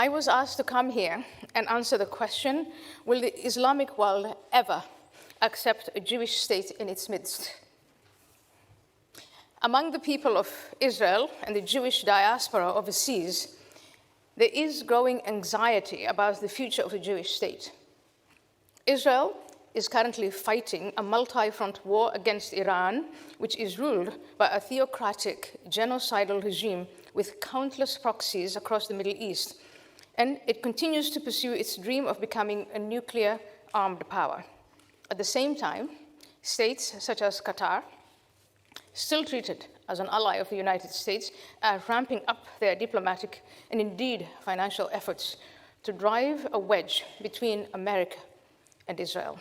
I was asked to come here and answer the question, will the Islamic world ever accept a Jewish state in its midst? Among the people of Israel and the Jewish diaspora overseas, there is growing anxiety about the future of the Jewish state. Israel is currently fighting a multi-front war against Iran, which is ruled by a theocratic, genocidal regime with countless proxies across the Middle East. And it continues to pursue its dream of becoming a nuclear-armed power. At the same time, states such as Qatar, still treated as an ally of the United States, are ramping up their diplomatic and indeed financial efforts to drive a wedge between America and Israel.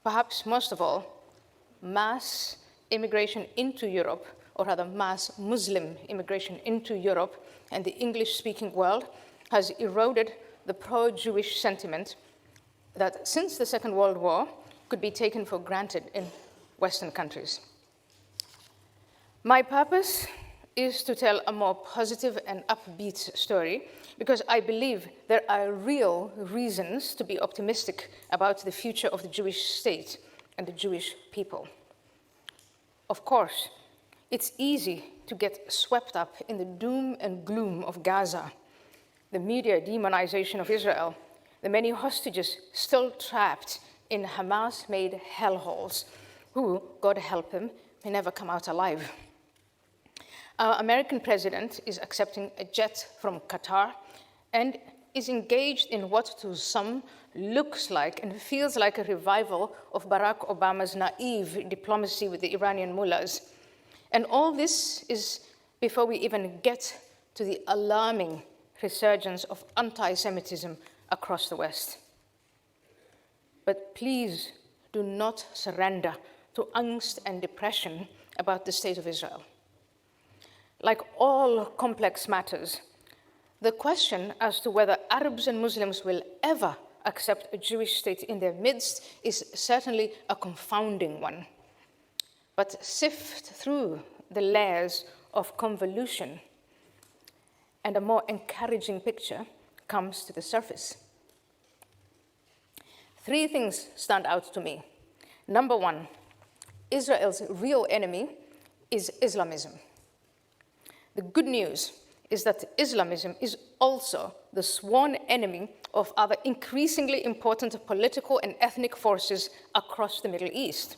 Perhaps most of all, mass immigration into Europe, or rather mass Muslim immigration into Europe and the English-speaking world, has eroded the pro-Jewish sentiment that since the Second World War could be taken for granted in Western countries. My purpose is to tell a more positive and upbeat story because I believe there are real reasons to be optimistic about the future of the Jewish state and the Jewish people. Of course, it's easy to get swept up in the doom and gloom of Gaza, the media demonization of Israel, the many hostages still trapped in Hamas-made hellholes, who, God help him, may never come out alive. Our American president is accepting a jet from Qatar and is engaged in what to some looks like and feels like a revival of Barack Obama's naive diplomacy with the Iranian mullahs. And all this is before we even get to the alarming resurgence of anti-Semitism across the West. But please do not surrender to angst and depression about the state of Israel. Like all complex matters, the question as to whether Arabs and Muslims will ever accept a Jewish state in their midst is certainly a confounding one. But sift through the layers of convolution, and a more encouraging picture comes to the surface. Three things stand out to me. Number one, Israel's real enemy is Islamism. The good news is that Islamism is also the sworn enemy of other increasingly important political and ethnic forces across the Middle East,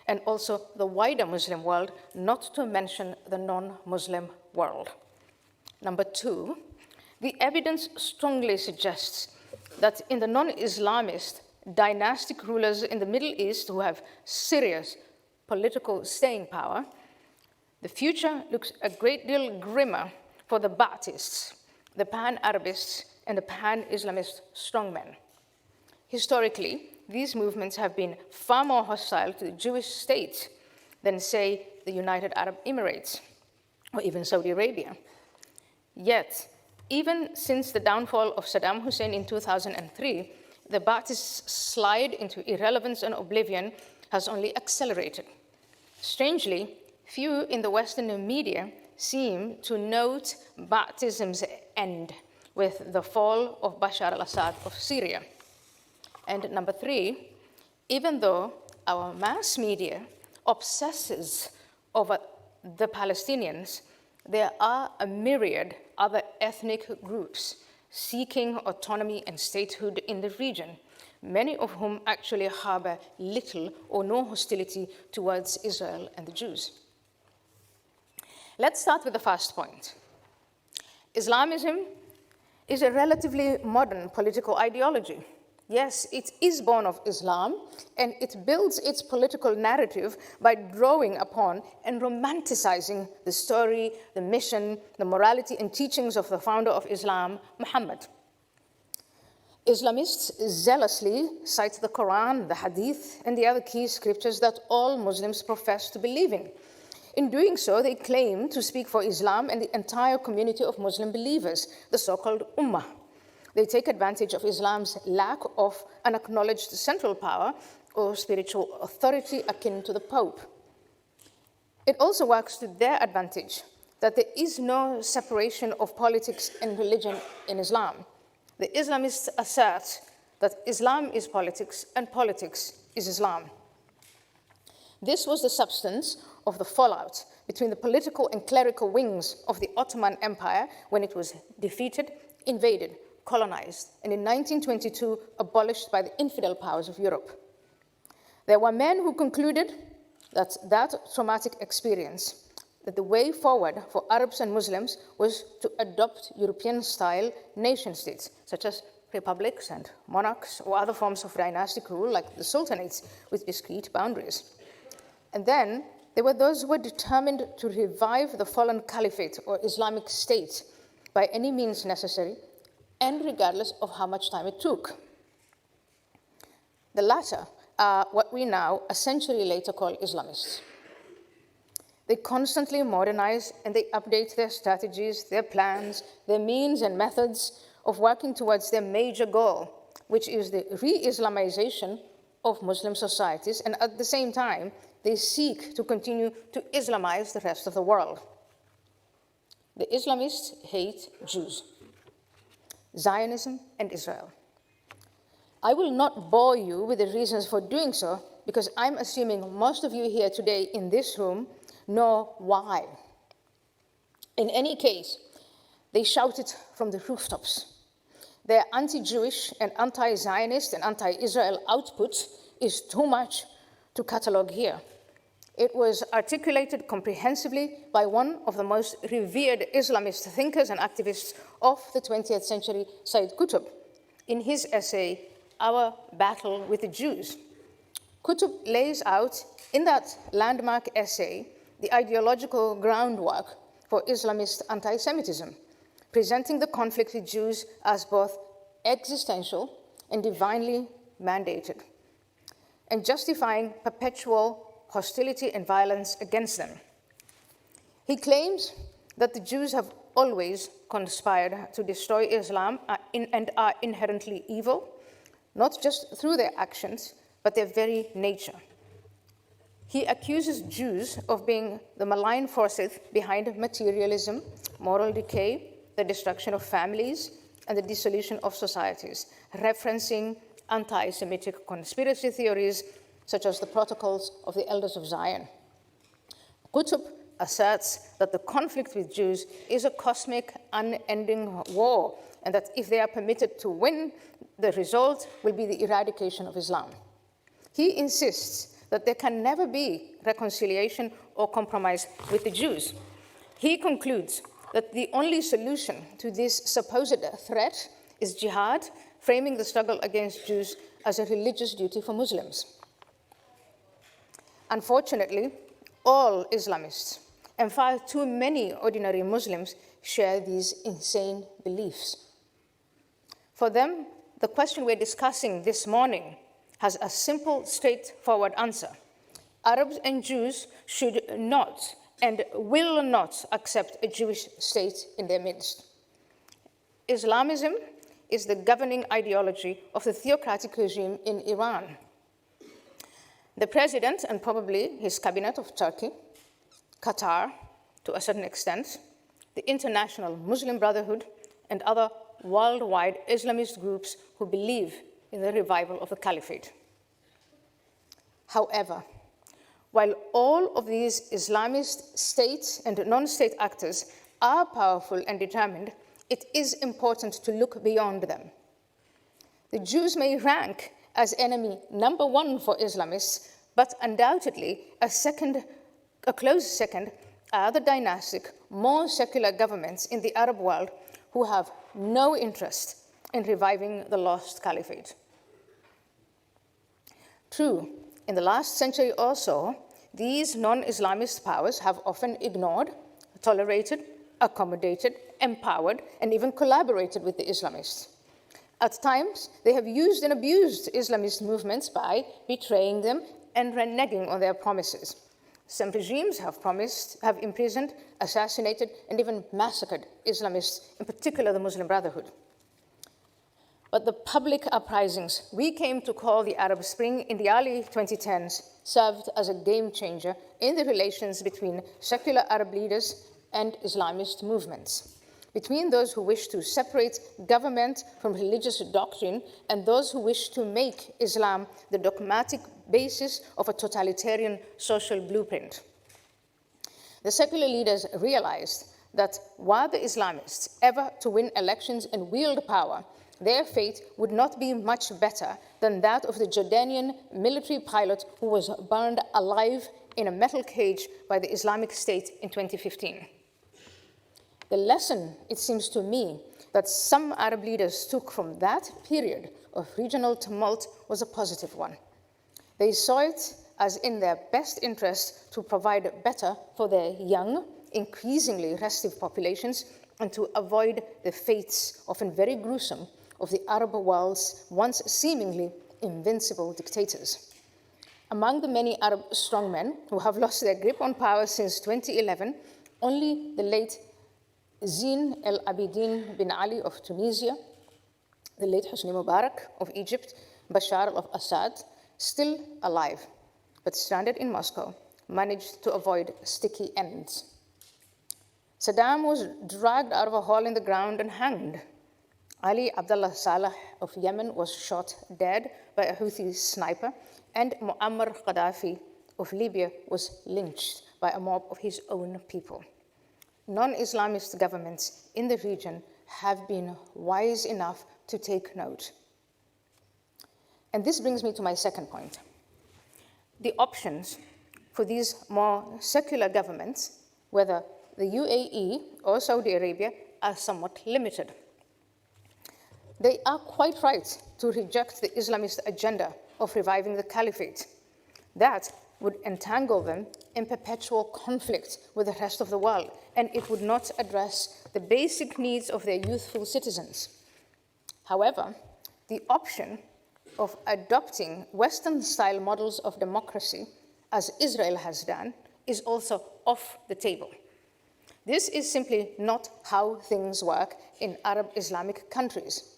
and also the wider Muslim world, not to mention the non-Muslim world. Number two, the evidence strongly suggests that in the non-Islamist dynastic rulers in the Middle East who have serious political staying power, the future looks a great deal grimmer for the Ba'athists, the Pan-Arabists, and the Pan-Islamist strongmen. Historically, these movements have been far more hostile to the Jewish state than, say, the United Arab Emirates or even Saudi Arabia. Yet, even since the downfall of Saddam Hussein in 2003, the Ba'athists' slide into irrelevance and oblivion has only accelerated. Strangely, few in the Western media seem to note Ba'athism's end with the fall of Bashar al-Assad of Syria. And number three, even though our mass media obsesses over the Palestinians, there are a myriad other ethnic groups seeking autonomy and statehood in the region, many of whom actually harbor little or no hostility towards Israel and the Jews. Let's start with the first point. Islamism is a relatively modern political ideology. Yes, it is born of Islam, and it builds its political narrative by drawing upon and romanticizing the story, the mission, the morality, and teachings of the founder of Islam, Muhammad. Islamists zealously cite the Quran, the Hadith, and the other key scriptures that all Muslims profess to believe in. In doing so, they claim to speak for Islam and the entire community of Muslim believers, the so-called Ummah. They take advantage of Islam's lack of an acknowledged central power or spiritual authority akin to the Pope. It also works to their advantage that there is no separation of politics and religion in Islam. The Islamists assert that Islam is politics and politics is Islam. This was the substance of the fallout between the political and clerical wings of the Ottoman Empire when it was defeated, invaded, colonized, and in 1922 abolished by the infidel powers of Europe. There were men who concluded that that traumatic experience, that the way forward for Arabs and Muslims was to adopt European-style nation-states, such as republics and monarchs or other forms of dynastic rule like the sultanates with discrete boundaries. And then there were those who were determined to revive the fallen caliphate or Islamic state by any means necessary and regardless of how much time it took. The latter are what we now, a century later, call Islamists. They constantly modernize and they update their strategies, their plans, their means and methods of working towards their major goal, which is the re-Islamization of Muslim societies, and at the same time, they seek to continue to Islamize the rest of the world. The Islamists hate Jews, Zionism, and Israel. I will not bore you with the reasons for doing so, because I'm assuming most of you here today in this room know why. In any case, they shout it from the rooftops. Their anti-Jewish and anti-Zionist and anti-Israel output is too much to catalog here. It was articulated comprehensively by one of the most revered Islamist thinkers and activists of the 20th century, Sayyid Qutb, in his essay, Our Battle with the Jews. Qutb lays out in that landmark essay the ideological groundwork for Islamist anti-Semitism, presenting the conflict with Jews as both existential and divinely mandated, and justifying perpetual hostility and violence against them. He claims that the Jews have always conspired to destroy Islam and are inherently evil, not just through their actions, but their very nature. He accuses Jews of being the malign forces behind materialism, moral decay, the destruction of families, and the dissolution of societies, referencing anti-Semitic conspiracy theories such as the Protocols of the Elders of Zion. Qutb asserts that the conflict with Jews is a cosmic, unending war, and that if they are permitted to win, the result will be the eradication of Islam. He insists that there can never be reconciliation or compromise with the Jews. He concludes that the only solution to this supposed threat is jihad, framing the struggle against Jews as a religious duty for Muslims. Unfortunately, all Islamists, and far too many ordinary Muslims, share these insane beliefs. For them, the question we're discussing this morning has a simple, straightforward answer. Arabs and Jews should not and will not accept a Jewish state in their midst. Islamism is the governing ideology of the theocratic regime in Iran. The president, and probably his cabinet of Turkey, Qatar, to a certain extent, the International Muslim Brotherhood, and other worldwide Islamist groups who believe in the revival of the caliphate. However, while all of these Islamist state and non-state actors are powerful and determined, it is important to look beyond them. The Jews may rank as enemy number one for Islamists, but undoubtedly a close second are the dynastic, more secular governments in the Arab world who have no interest in reviving the lost caliphate. True, in the last century or so, these non-Islamist powers have often ignored, tolerated, accommodated, empowered, and even collaborated with the Islamists. At times, they have used and abused Islamist movements by betraying them and reneging on their promises. Some regimes have imprisoned, assassinated, and even massacred Islamists, in particular the Muslim Brotherhood. But the public uprisings we came to call the Arab Spring in the early 2010s served as a game changer in the relations between secular Arab leaders and Islamist movements, between those who wish to separate government from religious doctrine and those who wish to make Islam the dogmatic basis of a totalitarian social blueprint. The secular leaders realized that were the Islamists ever to win elections and wield power, their fate would not be much better than that of the Jordanian military pilot who was burned alive in a metal cage by the Islamic State in 2015. The lesson, it seems to me, that some Arab leaders took from that period of regional tumult was a positive one. They saw it as in their best interest to provide better for their young, increasingly restive populations and to avoid the fates, often very gruesome, of the Arab world's once seemingly invincible dictators. Among the many Arab strongmen who have lost their grip on power since 2011, only the late Zine El Abidine bin Ali of Tunisia, the late Hosni Mubarak of Egypt, Bashar al-Assad, still alive, but stranded in Moscow, managed to avoid sticky ends. Saddam was dragged out of a hole in the ground and hanged. Ali Abdullah Saleh of Yemen was shot dead by a Houthi sniper, and Muammar Gaddafi of Libya was lynched by a mob of his own people. Non-Islamist governments in the region have been wise enough to take note. And this brings me to my second point. The options for these more secular governments, whether the UAE or Saudi Arabia, are somewhat limited. They are quite right to reject the Islamist agenda of reviving the caliphate. That would entangle them in perpetual conflict with the rest of the world, and it would not address the basic needs of their youthful citizens. However, the option of adopting Western-style models of democracy, as Israel has done, is also off the table. This is simply not how things work in Arab Islamic countries.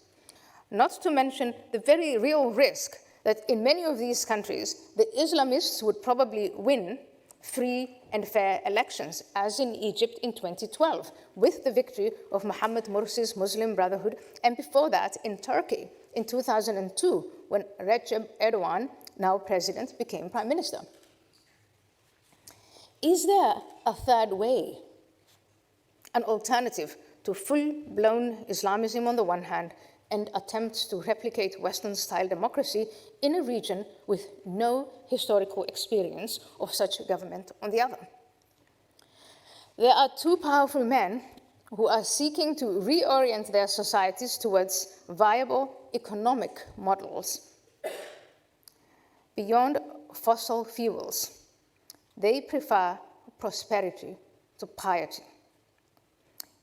Not to mention the very real risk that in many of these countries, the Islamists would probably win free and fair elections, as in Egypt in 2012, with the victory of Mohammed Morsi's Muslim Brotherhood, and before that in Turkey in 2002, when Recep Erdogan, now president, became prime minister. Is there a third way, an alternative to full-blown Islamism on the one hand and attempts to replicate Western-style democracy in a region with no historical experience of such a government on the other? There are two powerful men who are seeking to reorient their societies towards viable economic models beyond fossil fuels. They prefer prosperity to piety.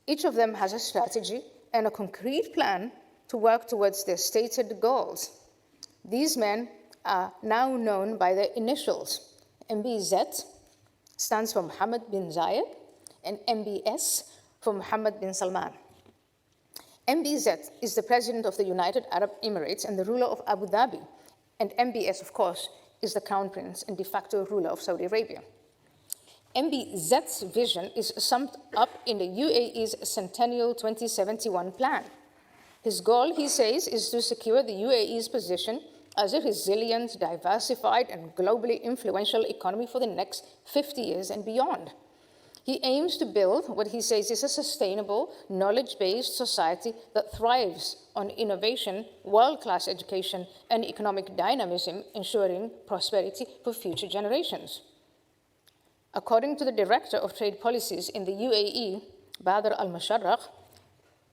Each of them has a strategy and a concrete plan to work towards their stated goals. These men are now known by their initials. MBZ stands for Mohammed bin Zayed, and MBS for Mohammed bin Salman. MBZ is the president of the United Arab Emirates and the ruler of Abu Dhabi, and MBS, of course, is the crown prince and de facto ruler of Saudi Arabia. MBZ's vision is summed up in the UAE's Centennial 2071 plan. His goal, he says, is to secure the UAE's position as a resilient, diversified, and globally influential economy for the next 50 years and beyond. He aims to build what he says is a sustainable, knowledge-based society that thrives on innovation, world-class education, and economic dynamism, ensuring prosperity for future generations. According to the Director of Trade Policies in the UAE, Badr al-Musharraq,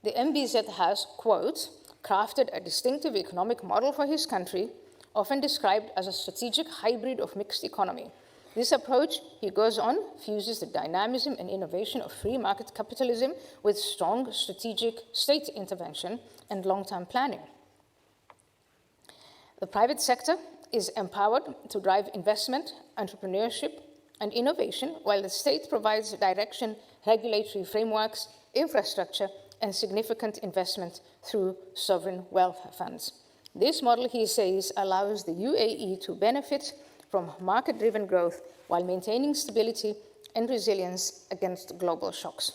the MBZ has, quote, crafted a distinctive economic model for his country, often described as a strategic hybrid of mixed economy. This approach, he goes on, fuses the dynamism and innovation of free market capitalism with strong strategic state intervention and long-term planning. The private sector is empowered to drive investment, entrepreneurship, and innovation, while the state provides direction, regulatory frameworks, infrastructure, and significant investment through sovereign wealth funds. This model, he says, allows the UAE to benefit from market-driven growth while maintaining stability and resilience against global shocks.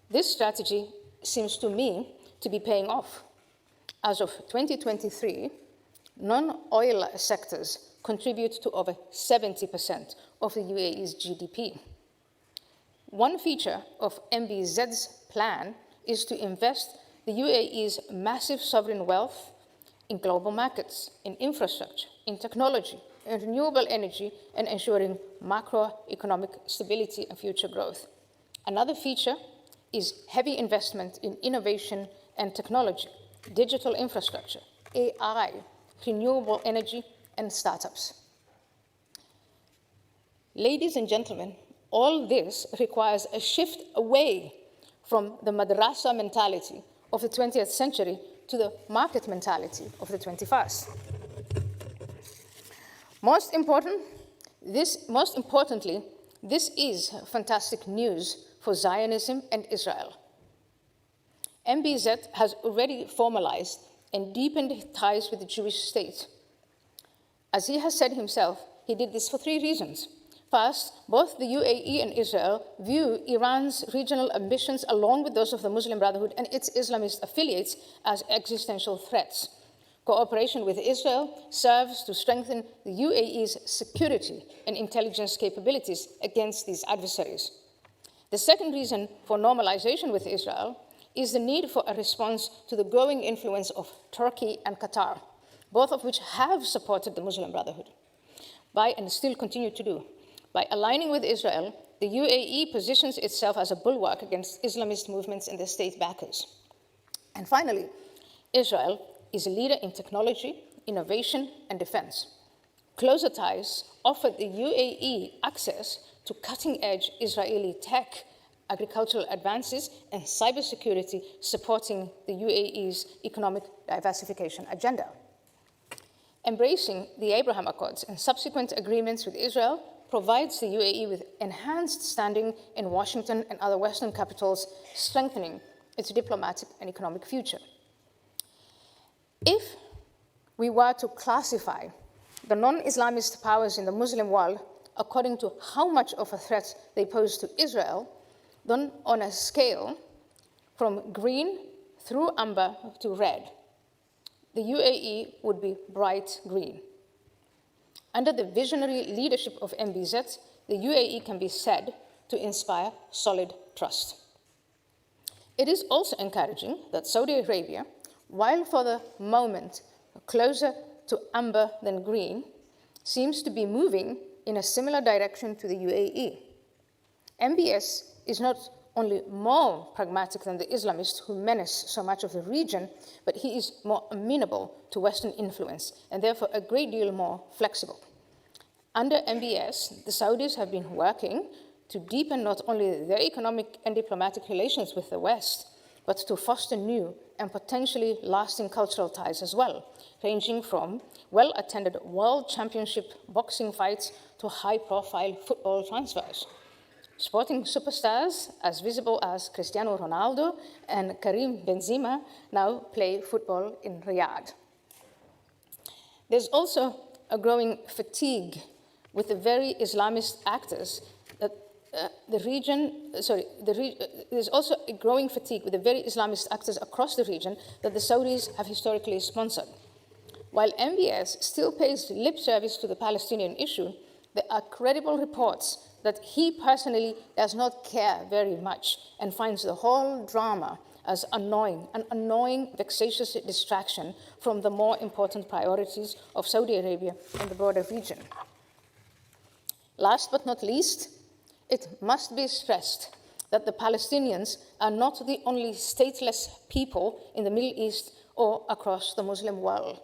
This strategy seems to me to be paying off. As of 2023, non-oil sectors contribute to over 70% of the UAE's GDP. One feature of MBZ's plan is to invest the UAE's massive sovereign wealth in global markets, in infrastructure, in technology, in renewable energy, and ensuring macroeconomic stability and future growth. Another feature is heavy investment in innovation and technology, digital infrastructure, AI, renewable energy, and startups. Ladies and gentlemen, all this requires a shift away from the madrasa mentality of the 20th century to the market mentality of the 21st. Most importantly, this is fantastic news for Zionism and Israel. MBZ has already formalized and deepened ties with the Jewish state. As he has said himself, he did this for 3 reasons. First, both the UAE and Israel view Iran's regional ambitions along with those of the Muslim Brotherhood and its Islamist affiliates as existential threats. Cooperation with Israel serves to strengthen the UAE's security and intelligence capabilities against these adversaries. The second reason for normalization with Israel is the need for a response to the growing influence of Turkey and Qatar, both of which have supported the Muslim Brotherhood, and still continue to do. By aligning with Israel, the UAE positions itself as a bulwark against Islamist movements and their state backers. And finally, Israel is a leader in technology, innovation, and defense. Closer ties offer the UAE access to cutting-edge Israeli tech, agricultural advances, and cybersecurity, supporting the UAE's economic diversification agenda. Embracing the Abraham Accords and subsequent agreements with Israel provides the UAE with enhanced standing in Washington and other Western capitals, strengthening its diplomatic and economic future. If we were to classify the non-Islamist powers in the Muslim world according to how much of a threat they pose to Israel, then on a scale from green through amber to red, the UAE would be bright green. Under the visionary leadership of MBZ, the UAE can be said to inspire solid trust. It is also encouraging that Saudi Arabia, while for the moment closer to amber than green, seems to be moving in a similar direction to the UAE. MBS is not only more pragmatic than the Islamists who menace so much of the region, but he is more amenable to Western influence and therefore a great deal more flexible. Under MBS, the Saudis have been working to deepen not only their economic and diplomatic relations with the West, but to foster new and potentially lasting cultural ties as well, ranging from well-attended world championship boxing fights to high-profile football transfers. Sporting superstars as visible as Cristiano Ronaldo and Karim Benzema now play football in Riyadh. There's also a growing fatigue with the very Islamist actors that there's also a growing fatigue with the very Islamist actors across the region that the Saudis have historically sponsored. While MBS still pays lip service to the Palestinian issue, there are credible reports that he personally does not care very much and finds the whole drama as annoying, an annoying, vexatious distraction from the more important priorities of Saudi Arabia and the broader region. Last but not least, it must be stressed that the Palestinians are not the only stateless people in the Middle East or across the Muslim world.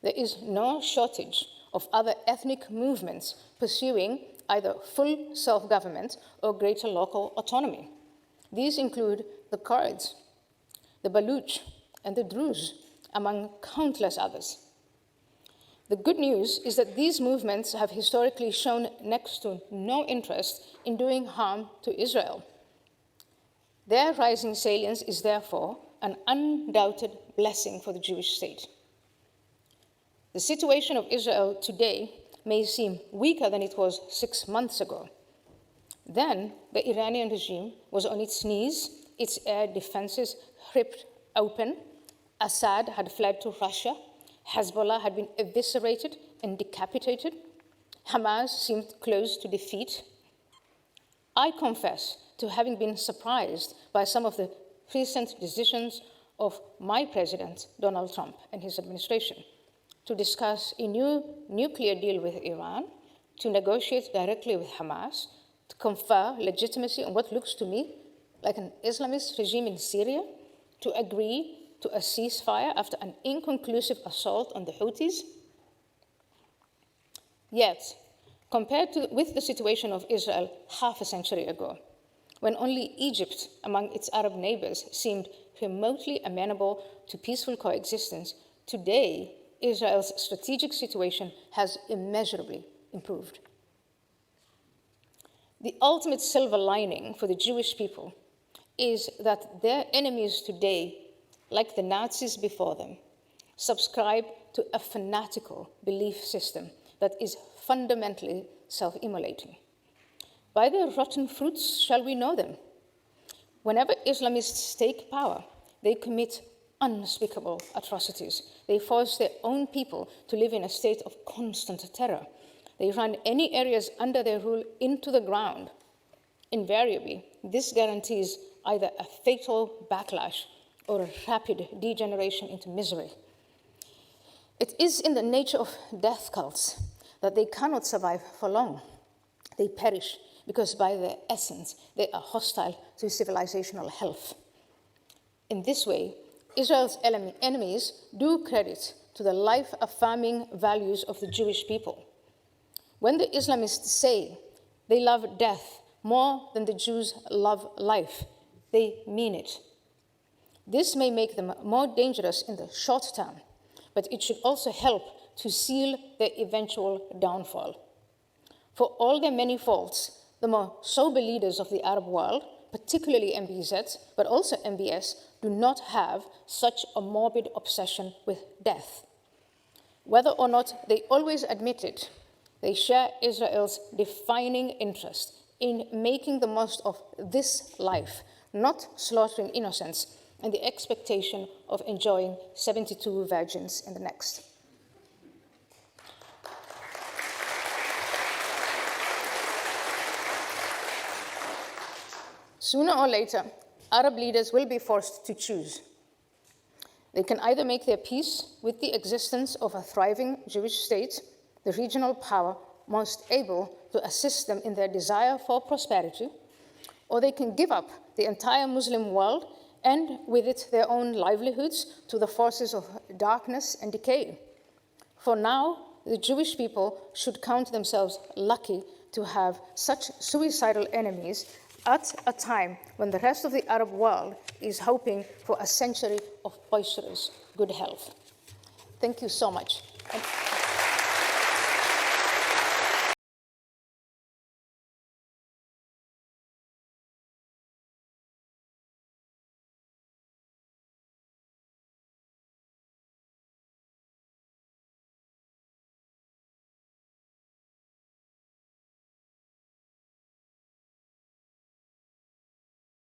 There is no shortage of other ethnic movements pursuing either full self-government or greater local autonomy. These include the Kurds, the Baluch, and the Druze, among countless others. The good news is that these movements have historically shown next to no interest in doing harm to Israel. Their rising salience is therefore an undoubted blessing for the Jewish state. The situation of Israel today may seem weaker than it was 6 months ago, then the Iranian regime was on its knees, its air defenses ripped open, Assad had fled to Russia, Hezbollah had been eviscerated and decapitated, Hamas seemed close to defeat. I confess to having been surprised by some of the recent decisions of my president, Donald Trump, and his administration to discuss a new nuclear deal with Iran, to negotiate directly with Hamas, to confer legitimacy on what looks to me like an Islamist regime in Syria, to agree to a ceasefire after an inconclusive assault on the Houthis. Yet, compared with the situation of Israel half a century ago, when only Egypt among its Arab neighbors seemed remotely amenable to peaceful coexistence, today Israel's strategic situation has immeasurably improved. The ultimate silver lining for the Jewish people is that their enemies today, like the Nazis before them, subscribe to a fanatical belief system that is fundamentally self-immolating. By their rotten fruits shall we know them. Whenever Islamists take power, they commit unspeakable atrocities. They force their own people to live in a state of constant terror. They run any areas under their rule into the ground. Invariably, this guarantees either a fatal backlash or a rapid degeneration into misery. It is in the nature of death cults that they cannot survive for long. They perish because by their essence, they are hostile to civilizational health. In this way, Israel's enemies do credit to the life-affirming values of the Jewish people. When the Islamists say they love death more than the Jews love life, they mean it. This may make them more dangerous in the short term, but it should also help to seal their eventual downfall. For all their many faults, the more sober leaders of the Arab world, particularly MBZ, but also MBS, do not have such a morbid obsession with death. Whether or not they always admit it, they share Israel's defining interest in making the most of this life, not slaughtering innocents, and the expectation of enjoying 72 virgins in the next. Sooner or later, Arab leaders will be forced to choose. They can either make their peace with the existence of a thriving Jewish state, the regional power most able to assist them in their desire for prosperity, or they can give up the entire Muslim world and with it their own livelihoods to the forces of darkness and decay. For now, the Jewish people should count themselves lucky to have such suicidal enemies at a time when the rest of the Arab world is hoping for a century of boisterous good health. Thank you so much.